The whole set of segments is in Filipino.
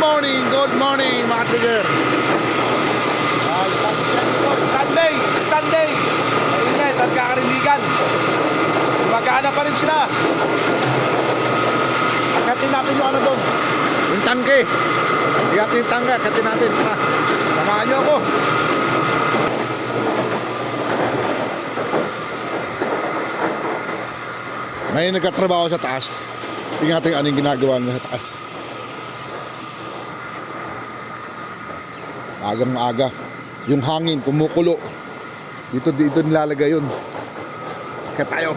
good morning mga trigger. Sunday. Ayun at kakarinigan. Magana pa rin sila. Akatin natin yung ano doon, yung tangke. Igatin yung tangke, akatin natin. Samahan nyo ako. May nagkatrabaho sa taas. Tingnan natin anong ginagawa nila sa taas. Agang maaga. Yung hangin kumukulo. Dito nilalagay yun. Kaya tayo.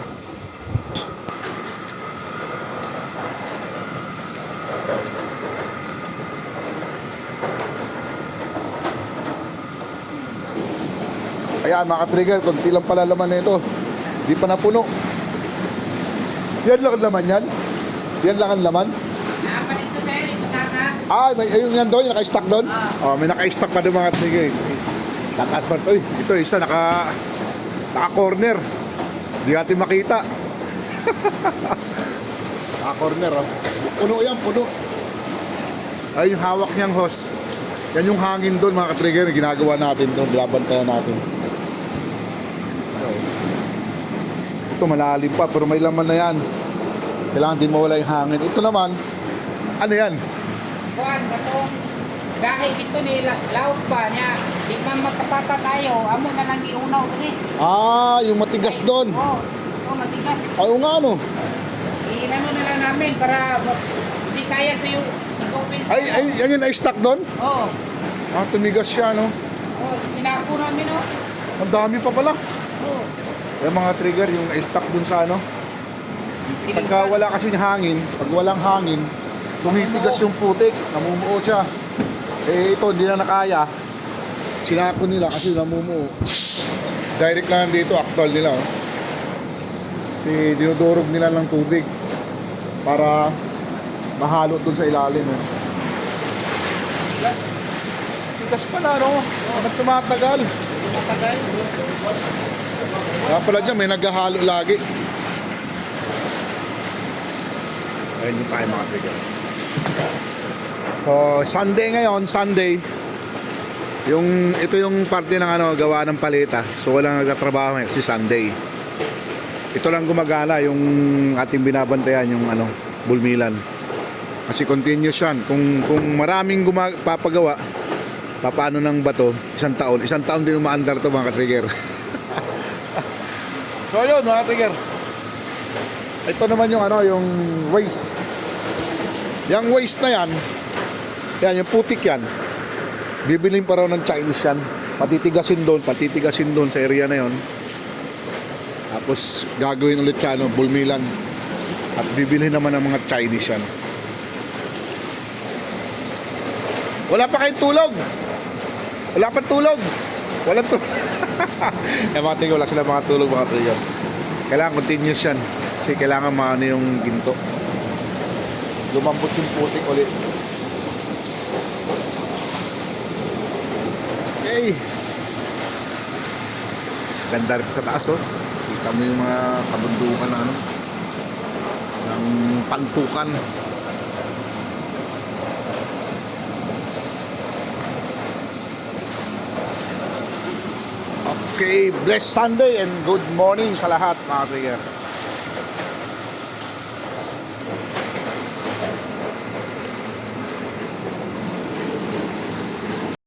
Ayan mga trigger, konti lang pala laman nito. Di pa napuno. Yan lang ang laman yan? Yan lang ang laman? Ah, may ayun yan doon, naka-stack doon? Oh, may naka-stack pa doon mga trigger. Takas pa ito. Ito isa naka-corner. Hindi natin makita. Naka-corner oh. Puno yan, puno. Ay, yung hawak niyang hose. Yan yung hangin doon mga trigger. Ginagawa natin doon, laban tayo natin. Ito malalim pa pero may laman na yan. Kailangan din mawala yung hangin. Ito naman, ano yan? Kuan, katong dahil ito ni laut pa niya. Di man mapasaka tayo, amo na lang giunaw ni. Ah, yung matigas doon. Oo, matigas. Oo nga ano. Inano na lang namin para hindi kaya sa yung i-open. Ay, yan yung na-stack doon? Oo. Ah, tumigas siya no. Oo, sinako namin oh. Ang dami pa pala. Oo. Yung mga trigger, yung na-stack doon sa ano. Pagka wala kasi yung hangin, pag walang hangin, tumitigas yung putik, namumuo siya. Eh ito, hindi na nakaya. Sinako nila kasi namumuo. Direct lang dito, actual nila. Oh. Kasi dinudurog nila ng tubig para mahalo dun sa ilalim. Oh. Tigas pala, no? Bakit tumatagal? Matagal. Kaya pala dyan, may naghahalo lagi. Ayun yung tayo mga trigger. So, Sunday ngayon, Sunday. Ito yung parte ng gawa ng paleta. So, walang nagtatrabaho ngayon kasi Sunday. Ito lang gumagana yung ating binabantayan, yung bulmilan. Kasi continuous yan. Kung maraming papagawa, papaano ng bato, isang taon din umaandar to mga trigger. So, yun mga trigger. Ito naman yung yung waste. Yung waste na yan, yung putik yan, bibilin pa raw ng Chinese yan. Patitigasin doon sa area na yon. Tapos gagawin ulit sa bulmilan. At bibilin naman ng mga Chinese yan. Wala pa kayong tulog. Wala pa tulog. Walang tulog. Mga trigger, wala sila mga tulog mga trigger. Kailangan continuous yan. Kasi kailangan maano yung ginto. Lumambot yung putik ulit. Okay. Ganda rin sa taas oh. Kita mo yung mga kabundukan na ng pantukan. Okay, blessed Sunday and good morning sa lahat mga trigger.